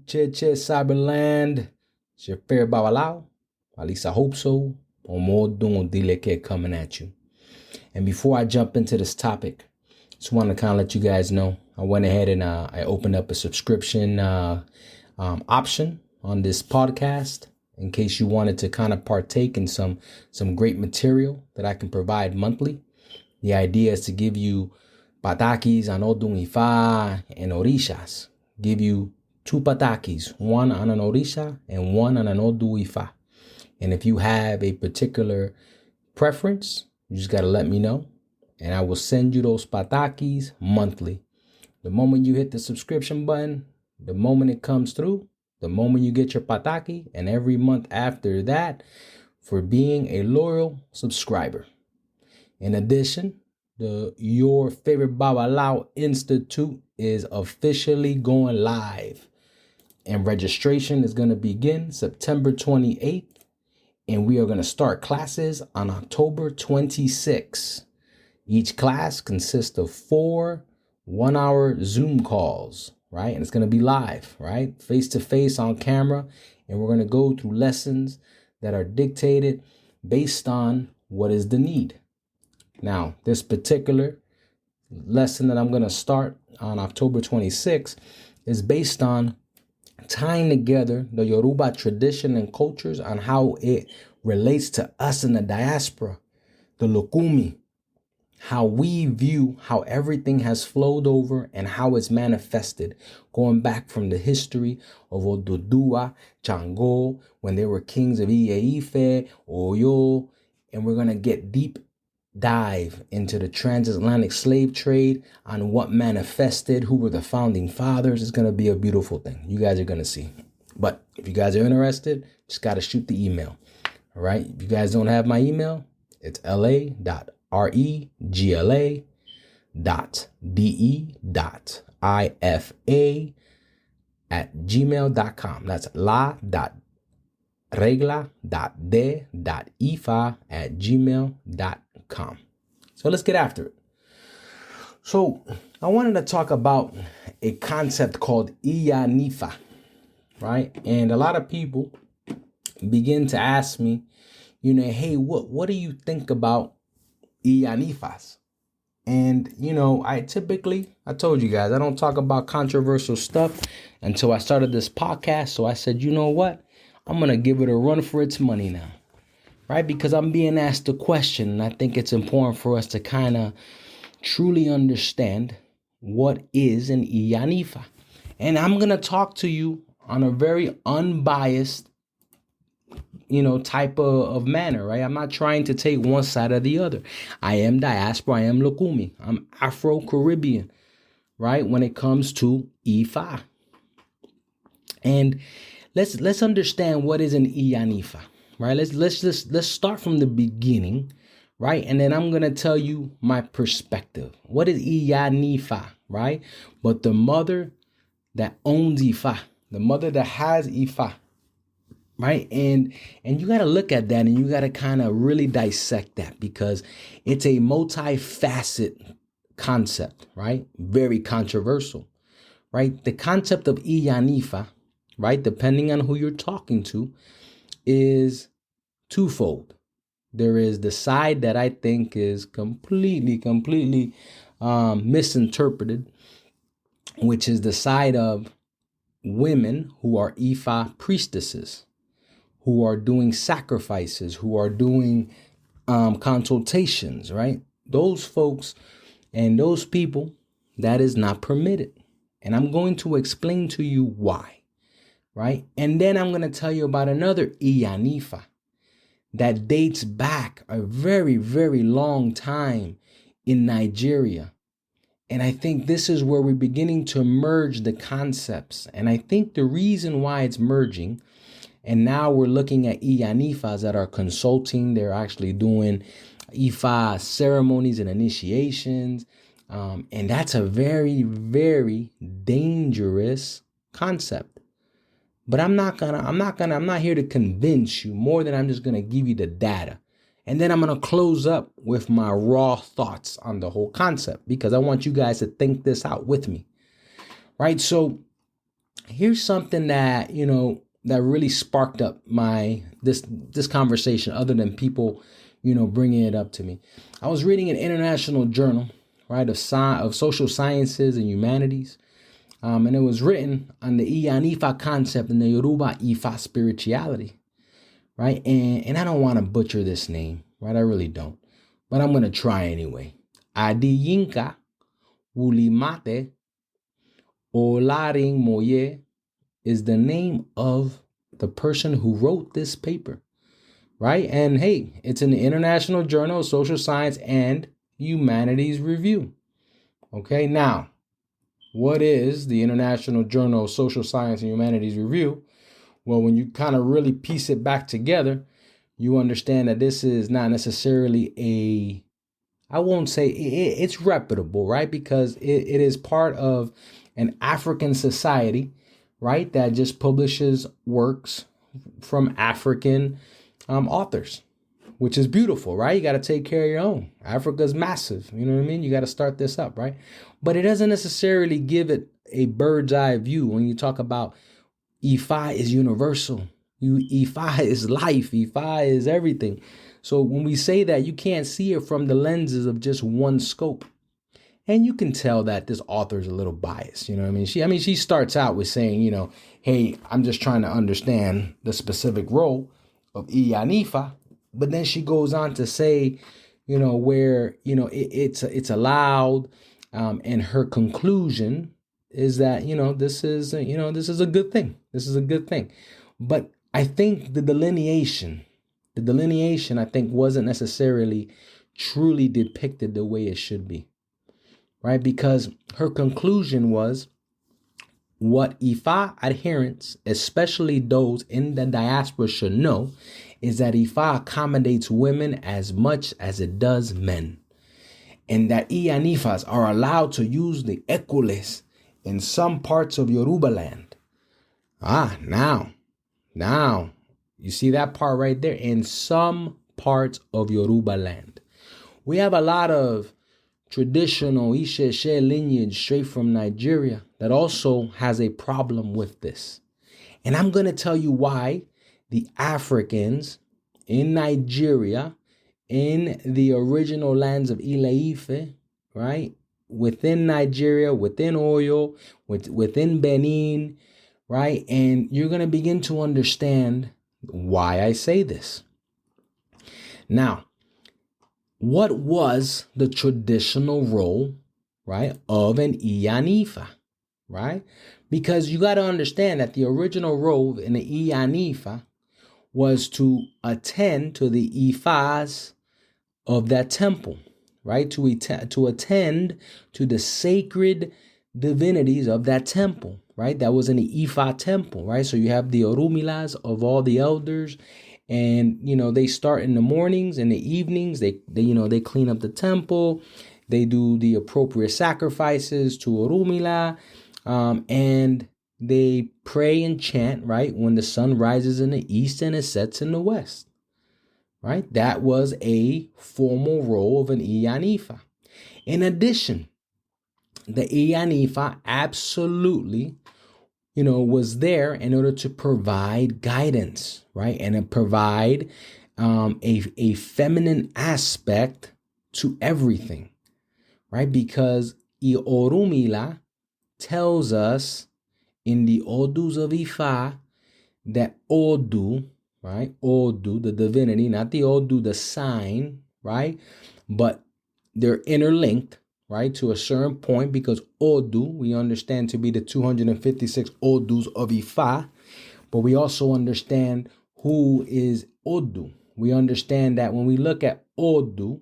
Che Cyberland. It's your favorite Babalao. At least I hope so. Omodun Dileke coming at you. And before I jump into this topic, just want to kind of let you guys know, I went ahead and I opened up a subscription option on this podcast in case you wanted to kind of partake in some great material that I can provide monthly. The idea is to give you patakis, anodun ifa, and orishas. Give you 2 patakis, one on an orisha and one on an odu ifa. And if you have a particular preference, you just got to let me know. And I will send you those patakis monthly. The moment you hit the subscription button, the moment it comes through, the moment you get your pataki, and every month after that for being a loyal subscriber. In addition, Your Favorite Babalao Institute is officially going live. And registration is going to begin September 28th. And we are going to start classes on October 26th. Each class consists of 4 one-hour Zoom calls, right? And it's going to be live, right? Face-to-face on camera. And we're going to go through lessons that are dictated based on what is the need. Now, this particular lesson that I'm going to start on October 26th is based on tying together the Yoruba tradition and cultures on how it relates to us in the diaspora, the Lukumi, how we view how everything has flowed over and how it's manifested, going back from the history of Oduduwa, Chango, when they were kings of Iyanifa, Oyo, and we're going to get deep dive into the transatlantic slave trade, on what manifested, who were the founding fathers. It's going to be a beautiful thing. You guys are going to see. But if you guys are interested, just got to shoot the email. All right. If you guys don't have my email, it's la.regla.ifa@gmail.com. That's la.regla.de.ifa@gmail.com. So let's get after it. So I wanted to talk about a concept called Iyanifa, right? And a lot of people begin to ask me, hey, what do you think about Iyanifas? And, I told you guys, I don't talk about controversial stuff until I started this podcast. So I said, you know what? I'm going to give it a run for its money now, right? Because I'm being asked a question, and I think it's important for us to kind of truly understand what is an Iyanifa. And I'm going to talk to you on a very unbiased, type of manner, right? I'm not trying to take one side or the other. I am diaspora, I am Lukumi, I'm Afro-Caribbean, right? When it comes to Ifa. And let's understand what is an Iyanifa, right? Let's start from the beginning, right? And then I'm gonna tell you my perspective. What is Iyanifa, right? But the mother that owns Ifa, the mother that has Ifa, right? And you got to look at that, and you got to kind of really dissect that, because it's a multifaceted concept, right? Very controversial, right? The concept of Iyanifa, right, depending on who you're talking to, is twofold. There is the side that I think is completely misinterpreted, which is the side of women who are Ifa priestesses, who are doing sacrifices, who are doing consultations, right? Those folks and those people, that is not permitted. And I'm going to explain to you why, right? And then I'm going to tell you about another Iyanifa that dates back a very, very long time in Nigeria. And I think this is where we're beginning to merge the concepts. And I think the reason why it's merging, and now we're looking at Iyanifas that are consulting, they're actually doing Ifa ceremonies and initiations. And that's a very, very dangerous concept. But I'm not here to convince you more than I'm just going to give you the data. And then I'm going to close up with my raw thoughts on the whole concept, because I want you guys to think this out with me. Right? So here's something that, that really sparked up this conversation, other than people, bringing it up to me. I was reading an international journal, right, of social sciences and humanities. And it was written on the Iyanifa concept and the Yoruba Ifa spirituality, right? And I don't want to butcher this name, right? I really don't. But I'm going to try anyway. Adiyinka Wulimate Olaring Moye is the name of the person who wrote this paper, right? And hey, it's in the International Journal of Social Science and Humanities Review. Okay, now, what is the International Journal of Social Science and Humanities Review? Well, when you kind of really piece it back together, you understand that this is not necessarily I won't say it's reputable, right? Because it is part of an African society, right? That just publishes works from African authors, which is beautiful, right? You got to take care of your own. Africa's massive. You know what I mean? You got to start this up, right? But it doesn't necessarily give it a bird's eye view when you talk about Ifa is universal. Ifa is life. Ifa is everything. So when we say that, you can't see it from the lenses of just one scope. And you can tell that this author is a little biased. You know what I mean? She starts out with saying, hey, I'm just trying to understand the specific role of Iyanifa. But then she goes on to say, where, it's allowed. And her conclusion is that, this is a good thing. This is a good thing. But I think the delineation, I think, wasn't necessarily truly depicted the way it should be, right? Because her conclusion was what Ifa adherents, especially those in the diaspora, should know is that Ifa accommodates women as much as it does men, and that Iyanifas are allowed to use the ekules in some parts of Yoruba land. Now, you see that part right there? In some parts of Yoruba land. We have a lot of traditional Isheshe lineage straight from Nigeria that also has a problem with this. And I'm going to tell you why the Africans in Nigeria, in the original lands of Ile-Ife, right? Within Nigeria, within Oyo, within Benin, right? And you're going to begin to understand why I say this. Now, what was the traditional role, right, of an Iyanifa, right? Because you got to understand that the original role in the Iyanifa was to attend to the Ifas of that temple, right? To attend to the sacred divinities of that temple, right? That was in the Ifa temple, right? So you have the Orumilas of all the elders, and they start in the mornings and the evenings. They clean up the temple, they do the appropriate sacrifices to Orumila, and they pray and chant, right, when the sun rises in the east and it sets in the west. Right? That was a formal role of an Iyanifa. In addition, the Iyanifa absolutely, was there in order to provide guidance, right? And to provide a feminine aspect to everything, right? Because Orumila tells us in the Odus of Ifa that Odu, right? Odu, the divinity, not the Odu, the sign, right? But they're interlinked, right? To a certain point, because Odu, we understand to be the 256 Odus of Ifa, but we also understand who is Odu. We understand that when we look at Odu,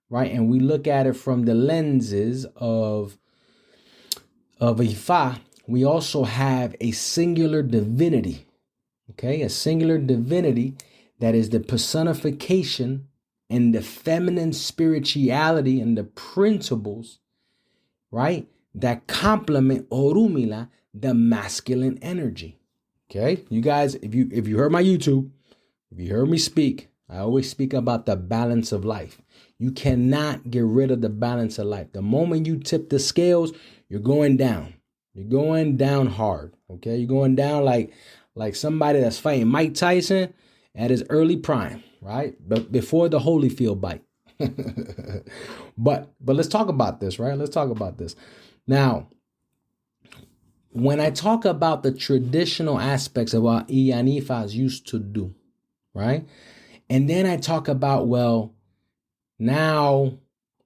right, and we look at it from the lenses of Ifa, we also have a singular divinity, okay? A singular divinity that is the personification and the feminine spirituality and the principles, right, that complement Orumila, the masculine energy. Okay, you guys, if you heard my YouTube, if you heard me speak, I always speak about the balance of life. You cannot get rid of the balance of life. The moment you tip the scales, you're going down. You're going down hard. Okay, you're going down like somebody that's fighting Mike Tyson at his early prime, right? But before the Holyfield bite. but let's talk about this, right? Let's talk about this. Now, when I talk about the traditional aspects of what Iyanifas used to do, right? And then I talk about, well, now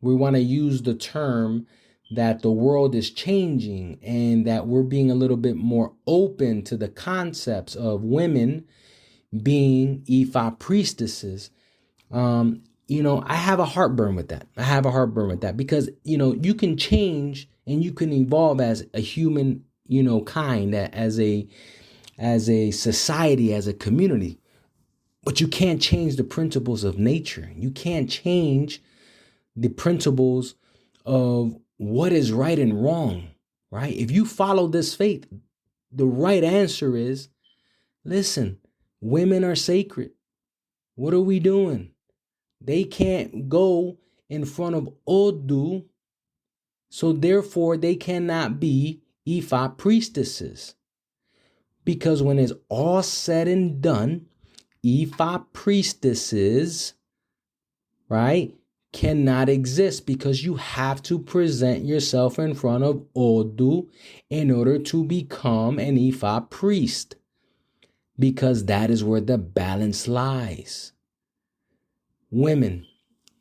we want to use the term that the world is changing and that we're being a little bit more open to the concepts of women being Ifa priestesses. I have a heartburn with that. I have a heartburn with that because, you can change and you can evolve as a human, kind, as a society, as a community. But you can't change the principles of nature. You can't change the principles of what is right and wrong, right? If you follow this faith, the right answer is, listen, women are sacred. What are we doing? They can't go in front of Odu, so therefore they cannot be Ifa priestesses. Because when it's all said and done, Ifa priestesses, right, cannot exist because you have to present yourself in front of Odu in order to become an Ifa priest. Because that is where the balance lies. Women,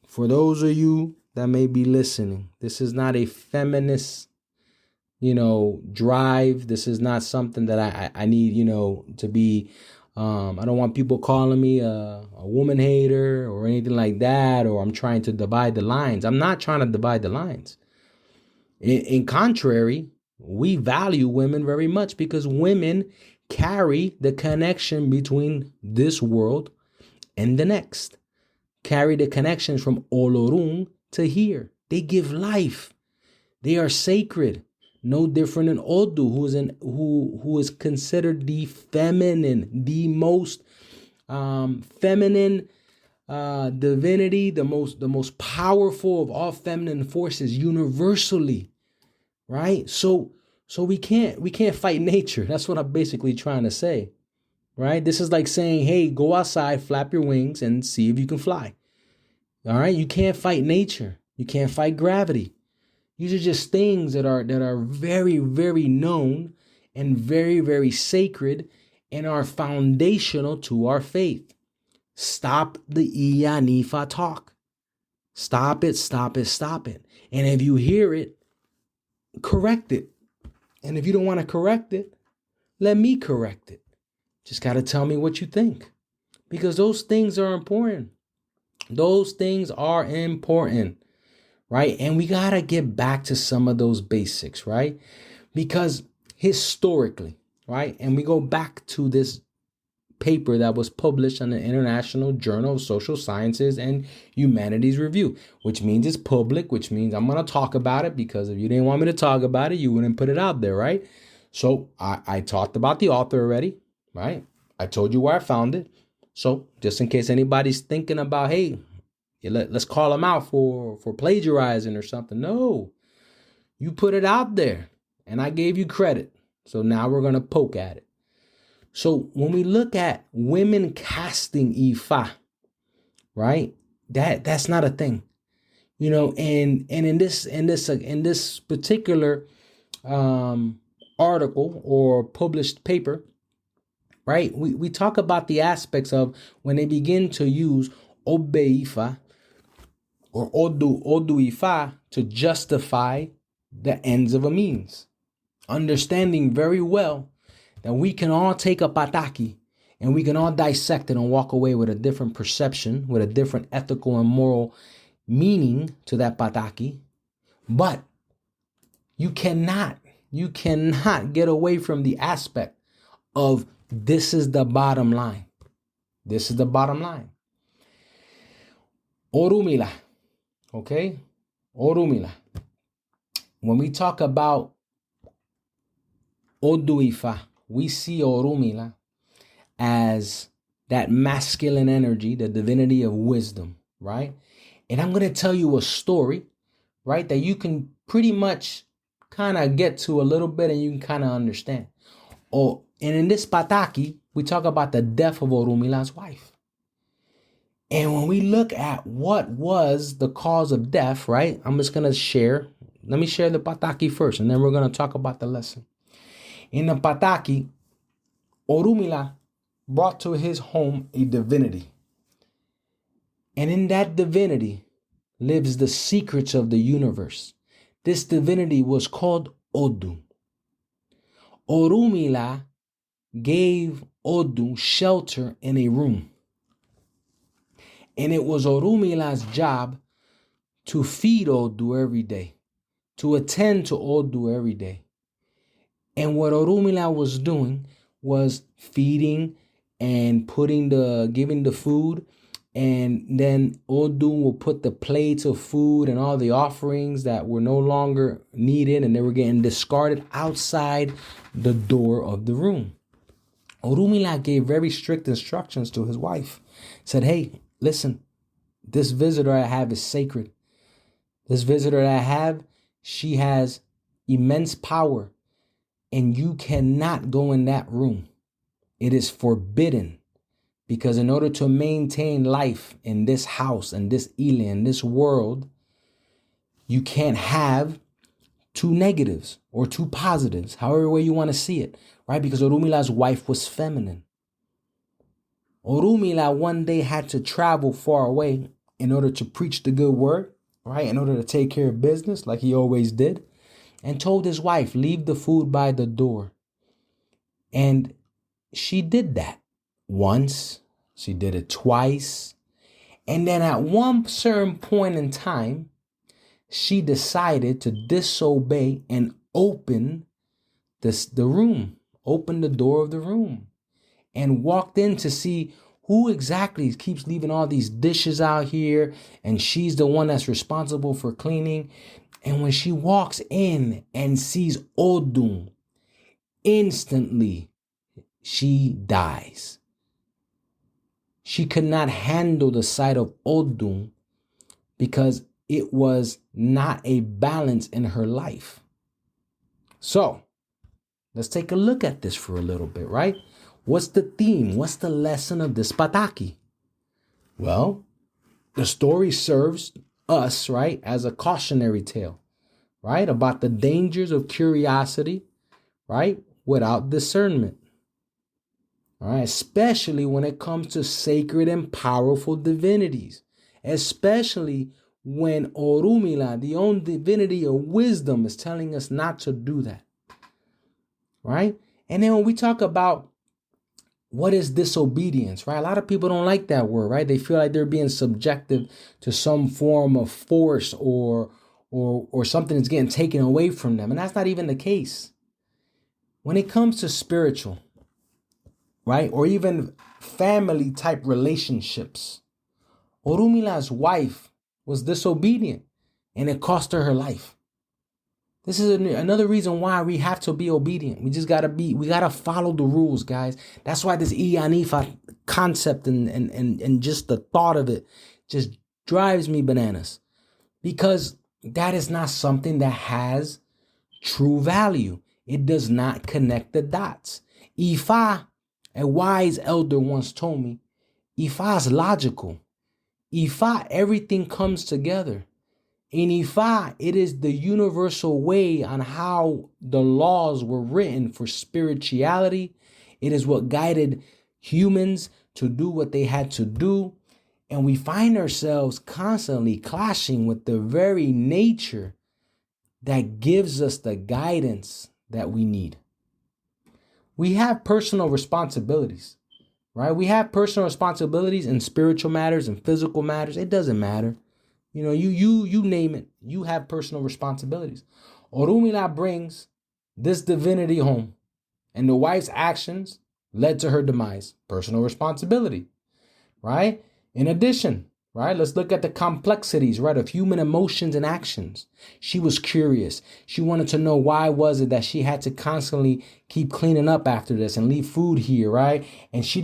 for those of you that may be listening, this is not a feminist, drive. This is not something that I need, to be. I don't want people calling me a woman hater or anything like that, or I'm trying to divide the lines. I'm not trying to divide the lines. In contrary, we value women very much because women carry the connection between this world and the next. Carry the connections from Olorun to here. They give life. They are sacred. No different than Odu, who is considered the feminine, the most feminine divinity, the most powerful of all feminine forces universally, right? So we can't fight nature. That's what I'm basically trying to say, right? This is like saying, hey, go outside, flap your wings, and see if you can fly. All right, you can't fight nature. You can't fight gravity. These are just things that are very, very known and very, very sacred and are foundational to our faith. Stop the Iyanifa talk. Stop it, stop it, stop it. And if you hear it, correct it. And if you don't want to correct it, let me correct it. Just got to tell me what you think. Because those things are important. Those things are important, right? And we got to get back to some of those basics, right? Because historically, right? And we go back to this paper that was published on the International Journal of Social Sciences and Humanities Review, which means it's public, which means I'm going to talk about it, because if you didn't want me to talk about it, you wouldn't put it out there, right? So I talked about the author already, right? I told you where I found it. So just in case anybody's thinking about, hey, let's call them out for plagiarizing or something. No, you put it out there and I gave you credit. So now we're going to poke at it. So when we look at women casting Ifa, right, that's not a thing, and in this particular article or published paper, right, we talk about the aspects of when they begin to use Obe Ifa or Odu Ifa to justify the ends of a means, understanding very well that we can all take a pataki and we can all dissect it and walk away with a different perception, with a different ethical and moral meaning to that pataki. But you cannot get away from the aspect of this is the bottom line. This is the bottom line. Orumila. Okay? Orumila. When we talk about Oduifa, we see Orumila as that masculine energy, the divinity of wisdom, right? And I'm going to tell you a story, right, that you can pretty much kind of get to a little bit and you can kind of understand. Oh, and in this pataki, we talk about the death of Orumila's wife. And when we look at what was the cause of death, right? I'm just going to share. Let me share the pataki first, and then we're going to talk about the lesson. In the pataki, Orumila brought to his home a divinity. And in that divinity lives the secrets of the universe. This divinity was called Odu. Orumila gave Odu shelter in a room. And it was Orumila's job to feed Odu every day, to attend to Odu every day. And what Orumila was doing was feeding and giving the food. And then Odu will put the plates of food and all the offerings that were no longer needed and they were getting discarded outside the door of the room. Orumila gave very strict instructions to his wife. Said, hey, listen, this visitor I have is sacred. This visitor that I have, she has immense power. And you cannot go in that room. It is forbidden. Because in order to maintain life in this house, in this Ile, in this world, you can't have two negatives or two positives, however way you want to see it, right? Because Orumila's wife was feminine. Orumila one day had to travel far away in order to preach the good word, right? In order to take care of business like he always did. And told his wife, leave the food by the door. And she did that once. She did it twice. And then at one certain point in time, she decided to disobey and open the room, open the door of the room, and walked in to see who exactly keeps leaving all these dishes out here. And she's the one that's responsible for cleaning. And when she walks in and sees Odun, instantly she dies. She could not handle the sight of Odun because it was not a balance in her life. So let's take a look at this for a little bit, right? What's the theme? What's the lesson of this pataki? Well, the story serves us, right, as a cautionary tale, right, about the dangers of curiosity, right, without discernment. All right, especially when it comes to sacred and powerful divinities, especially when Orumila, the own divinity of wisdom, is telling us not to do that. Right? And then when we talk about what is disobedience, right? A lot of people don't like that word, right? They feel like they're being subjective to some form of force or something that's getting taken away from them. And that's not even the case. When it comes to spiritual, right, or even family type relationships, Orumila's wife was disobedient and it cost her life. This is another reason why we have to be obedient. We gotta follow the rules, guys. That's why this Iyanifa concept and just the thought of it just drives me bananas. Because that is not something that has true value. It does not connect the dots. Ifa, a wise elder once told me, Ifa is logical. Ifa, everything comes together. In Ifa, it is the universal way on how the laws were written for spirituality. It is what guided humans to do what they had to do. And we find ourselves constantly clashing with the very nature that gives us the guidance that we need. We have personal responsibilities, right? We have personal responsibilities in spiritual matters and physical matters. It doesn't matter. You know, you name it. You have personal responsibilities. Orumila brings this divinity home, and the wife's actions led to her demise. Personal responsibility, right? In addition, right, let's look at the complexities, right, of human emotions and actions. She was curious. She wanted to know why was it that she had to constantly keep cleaning up after this and leave food here, right? And she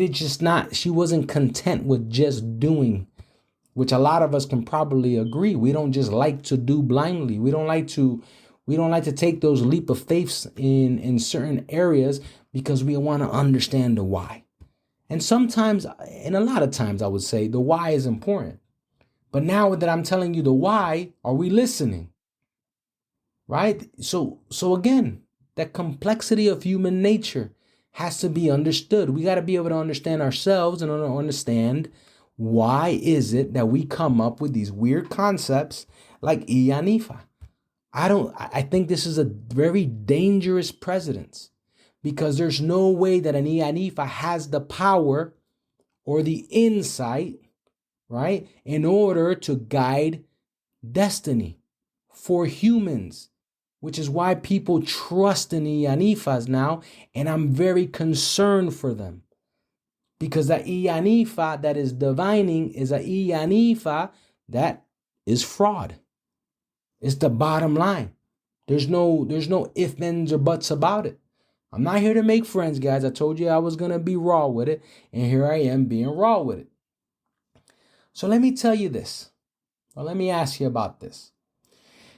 wasn't content with just doing, which a lot of us can probably agree. We don't just like to do blindly. We don't like to take those leap of faiths in certain areas because we want to understand the why. And sometimes, and a lot of times, I would say the why is important. But now that I'm telling you the why, are we listening? Right? So again, that complexity of human nature has to be understood. We got to be able to understand ourselves and understand why is it that we come up with these weird concepts like Iyanifa. I think this is a very dangerous precedence, because there's no way that an Iyanifa has the power or the insight, right, in order to guide destiny for humans, which is why people trust in Iyanifas now, and I'm very concerned for them. Because that Iyanifa that is divining is a Iyanifa that is fraud. It's the bottom line. There's no ifs, ands, or buts about it. I'm not here to make friends, guys. I told you I was going to be raw with it, and here I am being raw with it. So let me tell you this, or let me ask you about this.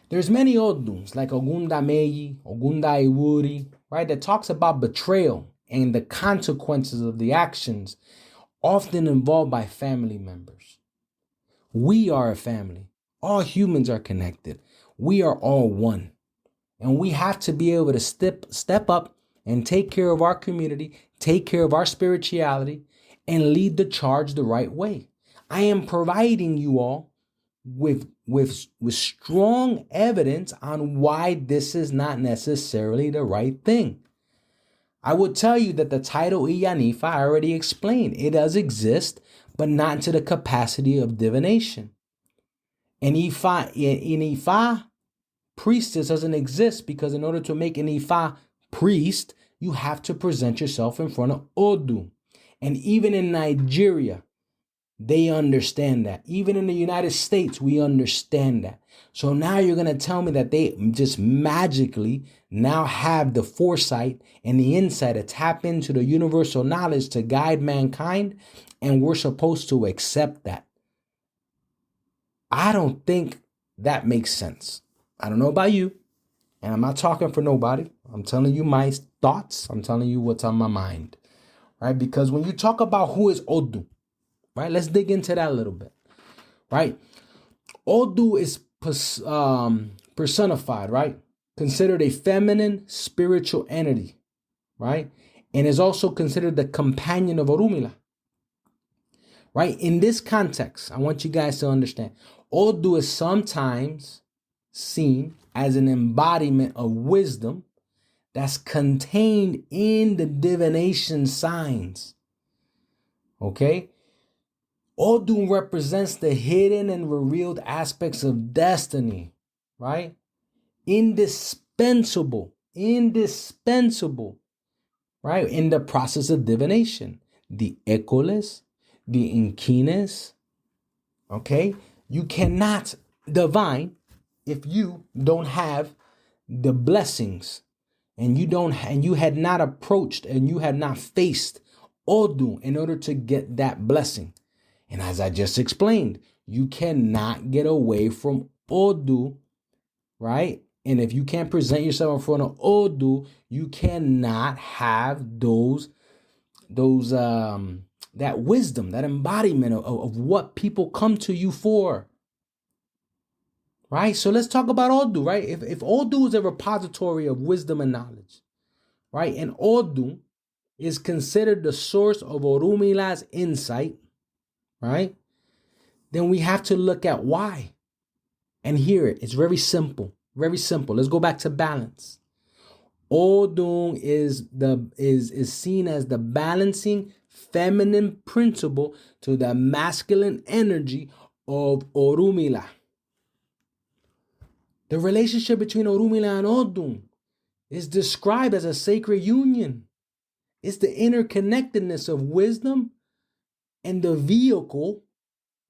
There's many Oduns, like Ogunda Meyi, Ogunda Iwuri, right, that talks about betrayal and the consequences of the actions often involved by family members. We are a family. All humans are connected. We are all one. And we have to be able to step up and take care of our community, take care of our spirituality, and lead the charge the right way. I am providing you all with strong evidence on why this is not necessarily the right thing. I will tell you that the title Iyanifa, I already explained. It does exist, but not to the capacity of divination. An Ifa priestess doesn't exist because in order to make an Ifa priest, you have to present yourself in front of Odu. And even in Nigeria, they understand that. Even in the United States, we understand that. So now you're going to tell me that they just magically now have the foresight and the insight to tap into the universal knowledge to guide mankind, and we're supposed to accept that. I don't think that makes sense. I don't know about you, and I'm not talking for nobody. I'm telling you my thoughts. I'm telling you what's on my mind, right? Because when you talk about who is Odu, right? Let's dig into that a little bit, right? Odu is personified, right? Considered a feminine spiritual entity, right? And is also considered the companion of Orunmila, right? In this context, I want you guys to understand, Odu is sometimes seen as an embodiment of wisdom that's contained in the divination signs, okay? Odun represents the hidden and revealed aspects of destiny, right? Indispensable, right? In the process of divination. The Ecoles, the Inkines, okay? You cannot divine if you don't have the blessings, and you had not approached and you had not faced Odun in order to get that blessing. And as I just explained, you cannot get away from Odu, right? And if you can't present yourself in front of Odu, you cannot have that wisdom, that embodiment of what people come to you for. Right? So let's talk about Odu, right? If Odu is a repository of wisdom and knowledge, right? And Odu is considered the source of Orumila's insight, right? Then we have to look at why and hear it. It's very simple. Very simple. Let's go back to balance. Odun is seen as the balancing feminine principle to the masculine energy of Orunmila. The relationship between Orunmila and Odun is described as a sacred union. It's the interconnectedness of wisdom and the vehicle,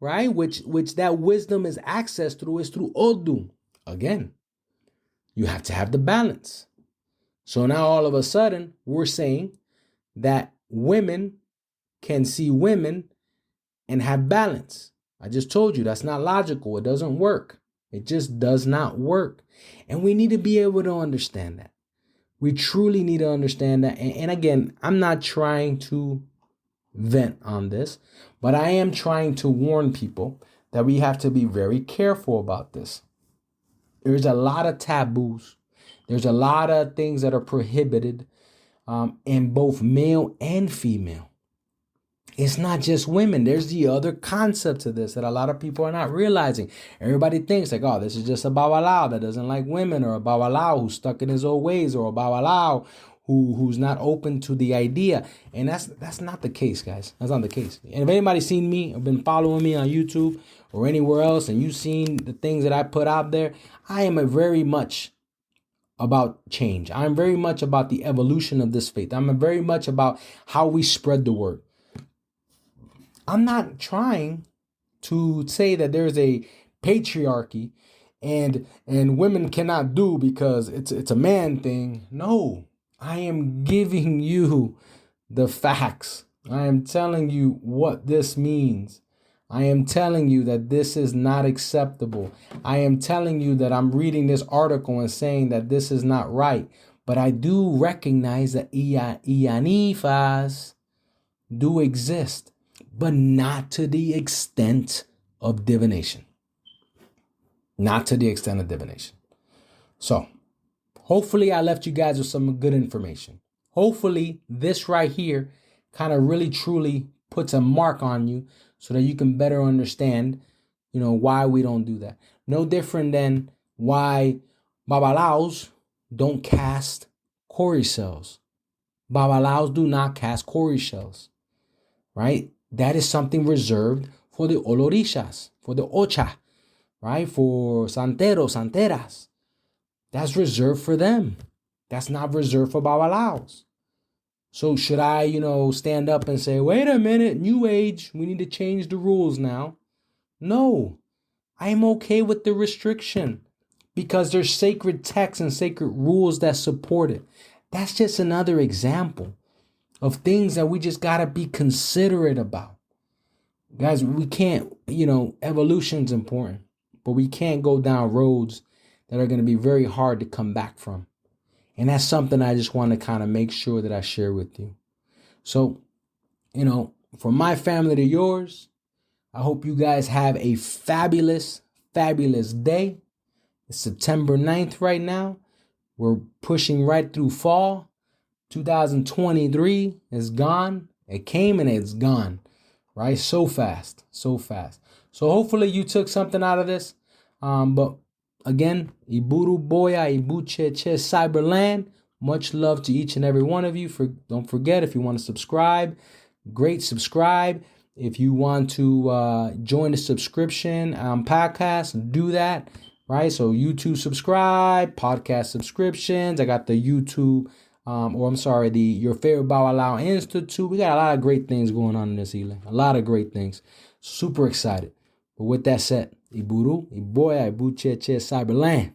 right? Which that wisdom is accessed through is through Odun. Again, you have to have the balance. So now all of a sudden we're saying that women can see women and have balance. I just told you that's not logical. It doesn't work. It just does not work. And we need to be able to understand that. We truly need to understand that. And again, I'm not trying to vent on this, but I am trying to warn people that we have to be very careful about this. There's a lot of taboos. There's a lot of things that are prohibited in both male and female. It's not just women. There's the other concept to this that a lot of people are not realizing. Everybody thinks like, oh, this is just a babalao that doesn't like women, or a babalao who's stuck in his old ways, or a babalao who's not open to the idea. And that's not the case, guys. That's not the case. And if anybody's seen me or been following me on YouTube or anywhere else, and you've seen the things that I put out there, I am a very much about change. I'm very much about the evolution of this faith. I'm very much about how we spread the word. I'm not trying to say that there's a patriarchy and women cannot do because it's a man thing. No, I am giving you the facts. I am telling you what this means. I am telling you that this is not acceptable. I am telling you that I'm reading this article and saying that this is not right. But I do recognize that Iyanifas do exist, but not to the extent of divination. Not to the extent of divination. So, hopefully I left you guys with some good information. Hopefully this right here kind of really truly puts a mark on you so that you can better understand, why we don't do that. No different than why babalaos don't cast cowrie shells. Babalaos do not cast cowrie shells, right? That is something reserved for the olorishas, for the ocha, right? For santeros, santeras. That's reserved for them. That's not reserved for babalaos. So should I, stand up and say, wait a minute, new age, we need to change the rules now? No, I am okay with the restriction because there's sacred texts and sacred rules that support it. That's just another example of things that we just got to be considerate about. Guys, we can't, evolution's important, but we can't go down roads that are going to be very hard to come back from. And that's something I just want to kind of make sure that I share with you. So, from my family to yours, I hope you guys have a fabulous, fabulous day. It's September 9th right now. We're pushing right through fall. 2023 is gone. It came and it's gone, right? So fast, so fast. So hopefully you took something out of this. But again, Iburu Boya, Ibucheche Cyberland. Much love to each and every one of you. Don't forget, if you want to subscribe, great, subscribe. If you want to join the subscription podcast, do that, right? So YouTube subscribe, podcast subscriptions. I got the YouTube, the Your Favorite Bawalao Institute. We got a lot of great things going on in this healing. A lot of great things. Super excited. But with that said, Iburu, Iboya, Ibucheche, Cyberland.